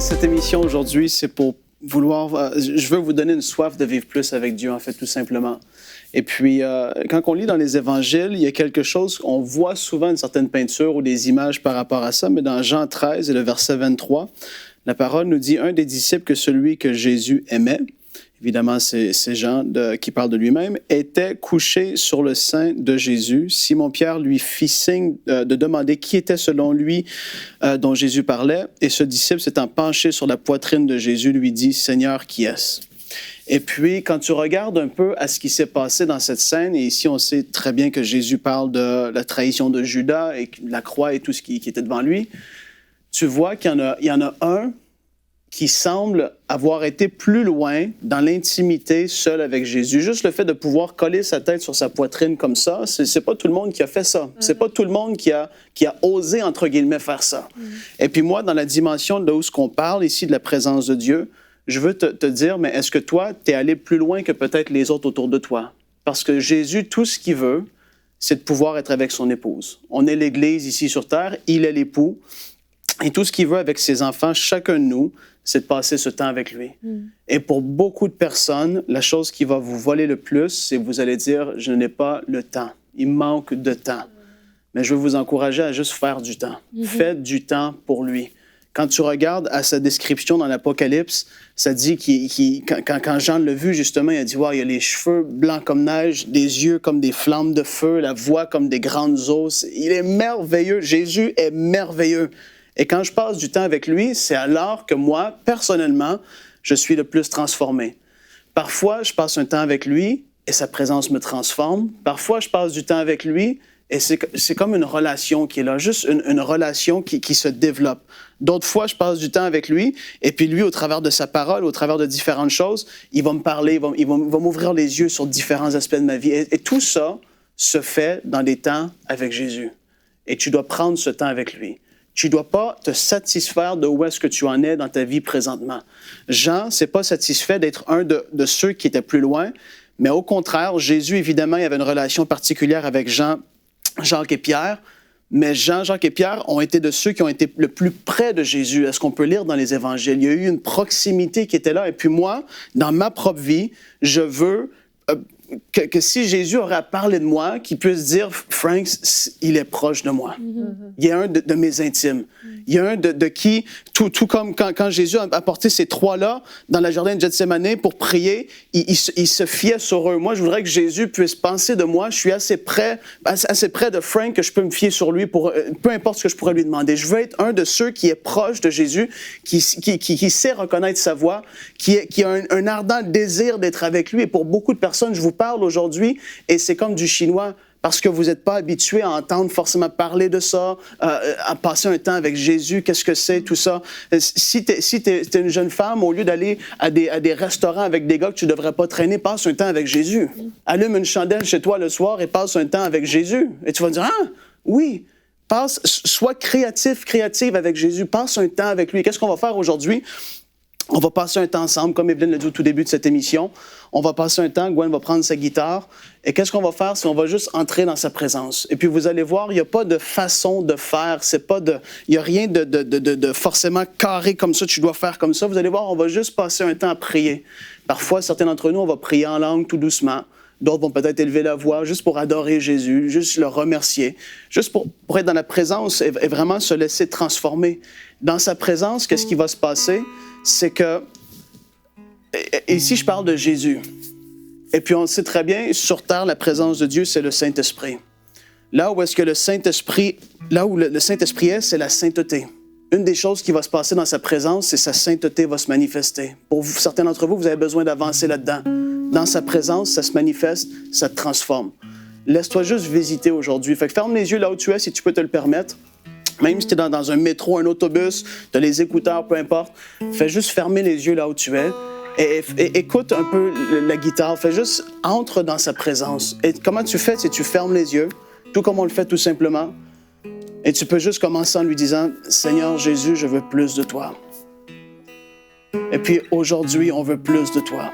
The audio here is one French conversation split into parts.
cette émission aujourd'hui, c'est pour je veux vous donner une soif de vivre plus avec Dieu, en fait, tout simplement. Et puis, quand on lit dans les évangiles, il y a quelque chose, on voit souvent une certaine peinture ou des images par rapport à ça, mais dans Jean 13 et le verset 23, la parole nous dit « Un des disciples que celui que Jésus aimait », évidemment, c'est Jean qui parle de lui-même, était couché sur le sein de Jésus. Simon-Pierre lui fit signe de demander qui était selon lui dont Jésus parlait. Et ce disciple, s'étant penché sur la poitrine de Jésus, lui dit « Seigneur, qui est-ce » Et puis, quand tu regardes un peu à ce qui s'est passé dans cette scène, et ici, on sait très bien que Jésus parle de la trahison de Judas et la croix et tout ce qui était devant lui, tu vois qu'il y en a un qui semble avoir été plus loin dans l'intimité seul avec Jésus. Juste le fait de pouvoir coller sa tête sur sa poitrine comme ça, c'est pas tout le monde qui a fait ça. C'est pas tout le monde qui a osé, entre guillemets, faire ça. Et puis moi, dans la dimension de où ce qu'on parle ici de la présence de Dieu, je veux te dire, mais est-ce que toi, tu es allé plus loin que peut-être les autres autour de toi? Parce que Jésus, tout ce qu'il veut, c'est de pouvoir être avec son épouse. On est l'Église ici sur terre, il est l'époux. Et tout ce qu'il veut avec ses enfants, chacun de nous, c'est de passer ce temps avec lui. Et pour beaucoup de personnes, la chose qui va vous voler le plus, c'est que vous allez dire « Je n'ai pas le temps. Il manque de temps. » Mais je veux vous encourager à juste faire du temps. Faites du temps pour lui. Quand tu regardes à sa description dans l'Apocalypse, ça dit quand Jean l'a vu, justement, il a dit « Wow, il a les cheveux blancs comme neige, des yeux comme des flammes de feu, la voix comme des grandes eaux. » Il est merveilleux. Jésus est merveilleux. Et quand je passe du temps avec lui, c'est alors que moi, personnellement, je suis le plus transformé. Parfois, je passe un temps avec lui et sa présence me transforme. Parfois, je passe du temps avec lui et c'est comme une relation qui est là, juste une relation qui se développe. D'autres fois, je passe du temps avec lui et puis lui, au travers de sa parole, au travers de différentes choses, il va me parler, il va m'ouvrir les yeux sur différents aspects de ma vie. Et tout ça se fait dans des temps avec Jésus. Et tu dois prendre ce temps avec lui. Tu ne dois pas te satisfaire de où est-ce que tu en es dans ta vie présentement. Jean ne s'est pas satisfait d'être un de ceux qui étaient plus loin, mais au contraire, Jésus, évidemment, il avait une relation particulière avec Jacques et Pierre, mais Jean, Jacques et Pierre ont été de ceux qui ont été le plus près de Jésus. Est-ce qu'on peut lire dans les évangiles? Il y a eu une proximité qui était là. Et puis moi, dans ma propre vie, je veux que si Jésus aurait à parler de moi, qu'il puisse dire « Frank, il est proche de moi. Il y a un de mes intimes. Il y a un de qui, tout comme quand Jésus a apporté ces trois-là dans la jardin de Gethsémani pour prier, il se fiait sur eux. Moi, je voudrais que Jésus puisse penser de moi. Je suis assez près de Frank que je peux me fier sur lui pour peu importe ce que je pourrais lui demander. Je veux être un de ceux qui est proche de Jésus, qui sait reconnaître sa voix, qui a un ardent désir d'être avec lui. Et pour beaucoup de personnes, je vous parle aujourd'hui et c'est comme du chinois. Parce que vous n'êtes pas habitué à entendre forcément parler de ça, à passer un temps avec Jésus, qu'est-ce que c'est, tout ça. Si t'es une jeune femme, au lieu d'aller à des restaurants avec des gars que tu ne devrais pas traîner, passe un temps avec Jésus. Allume une chandelle chez toi le soir et passe un temps avec Jésus. Et tu vas dire, ah, oui, sois créative avec Jésus, passe un temps avec lui. Qu'est-ce qu'on va faire aujourd'hui? On va passer un temps ensemble, comme Evelyne l'a dit au tout début de cette émission. On va passer un temps, Gwen va prendre sa guitare. Et qu'est-ce qu'on va faire? C'est qu'on va juste entrer dans sa présence. Et puis vous allez voir, il n'y a pas de façon de faire. Il n'y a rien de forcément carré comme ça, tu dois faire comme ça. Vous allez voir, on va juste passer un temps à prier. Parfois, certains d'entre nous, on va prier en langue tout doucement. D'autres vont peut-être élever la voix juste pour adorer Jésus, juste le remercier, juste pour être dans la présence et vraiment se laisser transformer. Dans sa présence, qu'est-ce qui va se passer? C'est que, ici je parle de Jésus, et puis on sait très bien, sur terre, la présence de Dieu, c'est le Saint-Esprit. Là où est-ce que le Saint-Esprit est, c'est la sainteté. Une des choses qui va se passer dans sa présence, c'est sa sainteté va se manifester. Pour vous, certains d'entre vous, vous avez besoin d'avancer là-dedans. Dans sa présence, ça se manifeste, ça te transforme. Laisse-toi juste visiter aujourd'hui. Fait que ferme les yeux là où tu es, si tu peux te le permettre. Même si tu es dans un métro, un autobus, tu as les écouteurs, peu importe, fais juste fermer les yeux là où tu es et écoute un peu la guitare. Fais juste, entre dans sa présence. Et comment tu fais? C'est tu fermes les yeux, tout comme on le fait tout simplement. Et tu peux juste commencer en lui disant, « Seigneur Jésus, je veux plus de toi. » Et puis aujourd'hui, on veut plus de toi.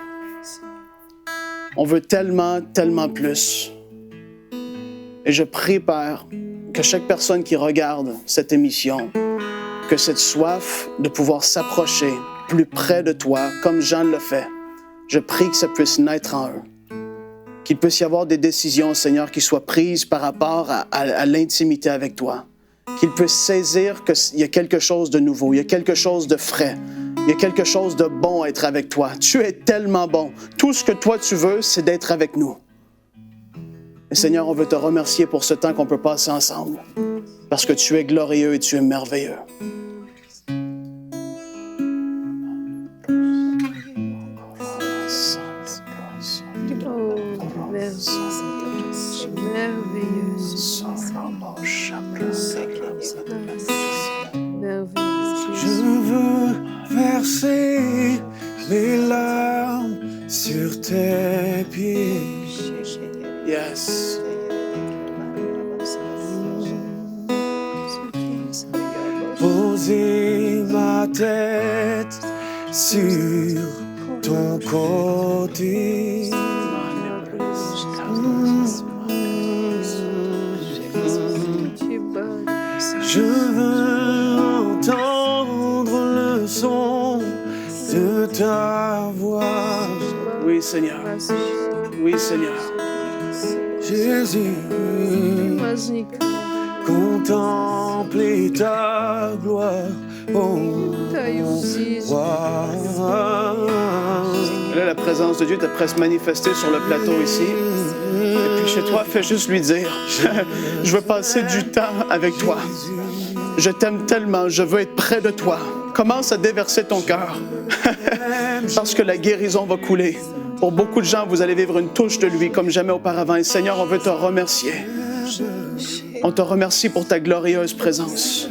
On veut tellement, tellement plus. Et je prie, Père, que chaque personne qui regarde cette émission que cette soif de pouvoir s'approcher plus près de toi, comme Jean le fait, je prie que ça puisse naître en eux. Qu'il puisse y avoir des décisions, Seigneur, qui soient prises par rapport à l'intimité avec toi. Qu'ils puissent saisir qu'il y a quelque chose de nouveau, il y a quelque chose de frais, il y a quelque chose de bon à être avec toi. Tu es tellement bon. Tout ce que toi tu veux, c'est d'être avec nous. Et Seigneur, on veut te remercier pour ce temps qu'on peut passer ensemble, parce que tu es glorieux et tu es merveilleux. Je veux verser mes larmes sur tes pieds. Yes. Poser ma tête sur ton côté. Je veux entendre le son de ta voix. Oui, Seigneur. Oui, Seigneur. Jésus, contempler ta gloire, oh roi. Là, la présence de Dieu est presque manifestée sur le plateau ici. Et puis chez toi, fais juste lui dire, je veux passer du temps avec toi. Je t'aime tellement, je veux être près de toi. Commence à déverser ton cœur. Parce que la guérison va couler. Pour beaucoup de gens, vous allez vivre une touche de lui comme jamais auparavant. Et Seigneur, on veut te remercier. On te remercie pour ta glorieuse présence.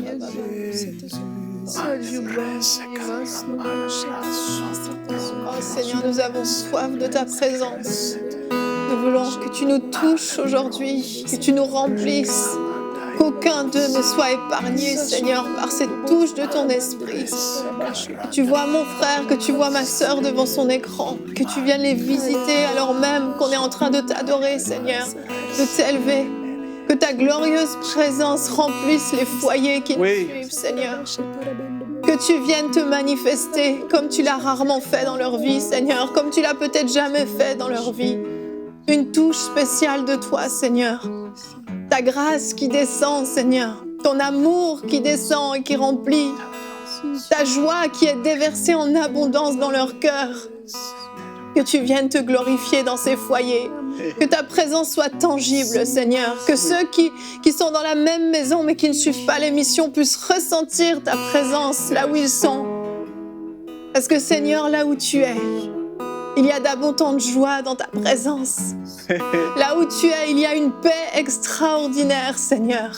Oh Seigneur, nous avons soif de ta présence. Nous voulons que tu nous touches aujourd'hui, que tu nous remplisses, qu'aucun d'eux ne soit épargné, Seigneur, par cette touche de ton esprit. Que tu vois mon frère, que tu vois ma sœur devant son écran, que tu viennes les visiter alors même qu'on est en train de t'adorer, Seigneur, de t'élever. Que ta glorieuse présence remplisse les foyers qui nous suivent, Seigneur. Que tu viennes te manifester comme tu l'as rarement fait dans leur vie, Seigneur, comme tu l'as peut-être jamais fait dans leur vie. Une touche spéciale de toi, Seigneur. Ta grâce qui descend, Seigneur. Ton amour qui descend et qui remplit. Ta joie qui est déversée en abondance dans leur cœur. Que tu viennes te glorifier dans ces foyers. Que ta présence soit tangible, Seigneur. Que ceux qui sont dans la même maison mais qui ne suivent pas l'émission puissent ressentir ta présence là où ils sont. Parce que, Seigneur, là où tu es, il y a d'abondantes joies dans ta présence. Là où tu es, il y a une paix extraordinaire, Seigneur.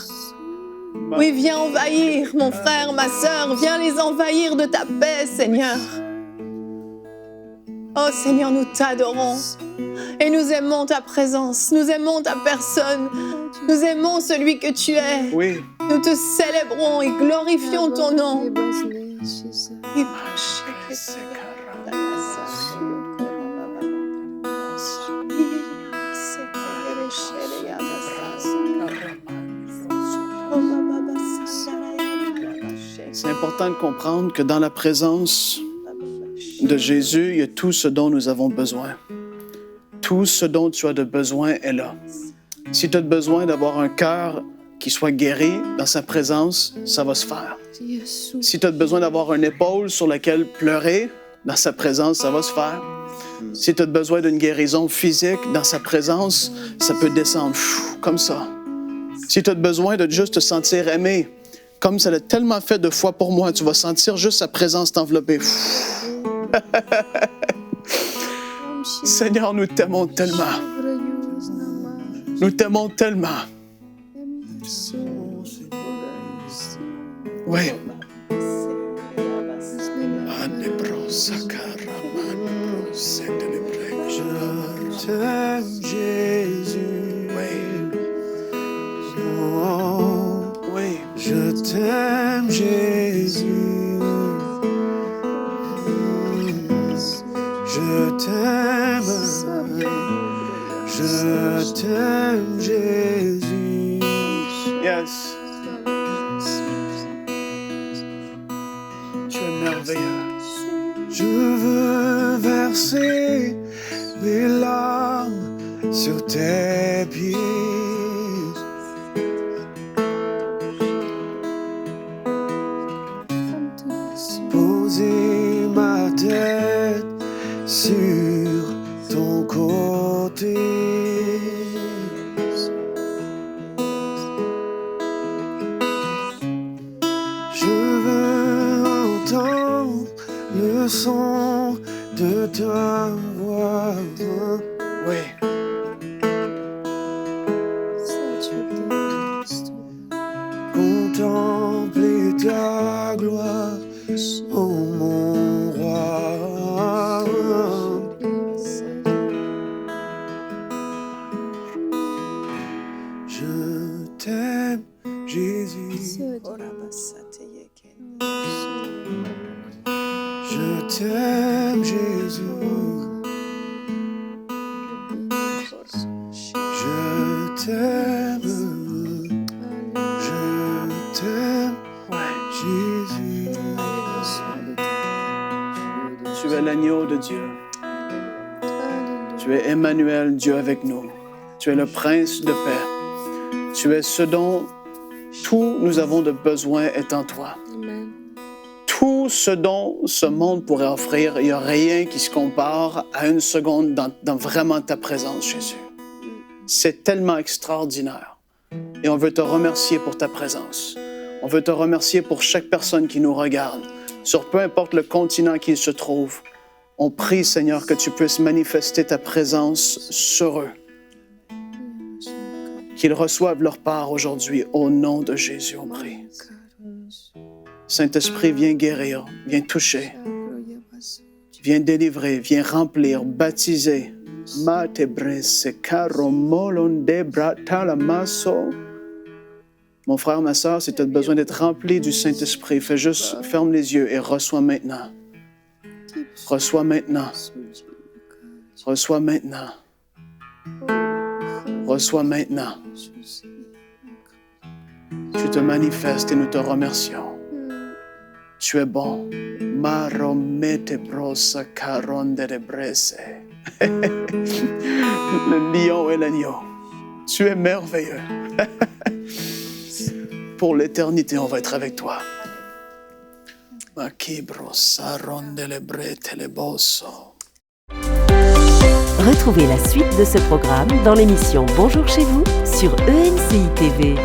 Oui, viens envahir, mon frère, ma sœur, viens les envahir de ta paix, Seigneur. Oh Seigneur, nous t'adorons et nous aimons ta présence, nous aimons ta personne, nous aimons celui que tu es. Oui. Nous te célébrons et glorifions ton nom. C'est important de comprendre que dans la présence de Jésus, il y a tout ce dont nous avons besoin. Tout ce dont tu as de besoin est là. Si tu as besoin d'avoir un cœur qui soit guéri dans sa présence, ça va se faire. Si tu as besoin d'avoir une épaule sur laquelle pleurer, dans sa présence, ça va se faire. Si tu as besoin d'une guérison physique, dans sa présence, ça peut descendre comme ça. Si tu as besoin de juste te sentir aimé, comme ça l'a tellement fait de fois pour moi, tu vas sentir juste sa présence t'envelopper. Seigneur, nous t'aimons tellement. Nous t'aimons tellement. Oui. Je t'aime, Jésus. Oh, Oui. je t'aime, Jésus. Je t'aime. Je t'aime, Jésus. Yes. poser ma tête sur ton côté. Je veux entendre le son de ta voix. Oui. Contempler ta gloire, oh mon roi. Je t'aime, Jésus. Je t'aime, Jésus. Je t'aime. Je t'aime, Jésus. Tu es l'agneau de Dieu. Tu es Emmanuel, Dieu avec nous. Tu es le prince de paix. Tu es ce dont tout nous avons de besoin est en toi. Tout ce dont ce monde pourrait offrir, il n'y a rien qui se compare à une seconde dans vraiment ta présence, Jésus. C'est tellement extraordinaire. Et on veut te remercier pour ta présence. On veut te remercier pour chaque personne qui nous regarde, sur peu importe le continent qu'il se trouve. On prie, Seigneur, que tu puisses manifester ta présence sur eux. Qu'ils reçoivent leur part aujourd'hui. Au nom de Jésus, on prie. Saint-Esprit, viens guérir, viens toucher, viens délivrer, viens remplir, baptiser. Mon frère, ma soeur, si tu as besoin d'être rempli du Saint-Esprit, fais juste, ferme les yeux et reçois maintenant. Reçois maintenant. Reçois maintenant. Reçois maintenant. Tu te manifestes et nous te remercions. Tu es bon. Maromete brosa caronde de bresse. Le lion et l'agneau. Tu es merveilleux. Pour l'éternité, on va être avec toi. Retrouvez la suite de ce programme dans l'émission Bonjour chez vous sur ENCI TV.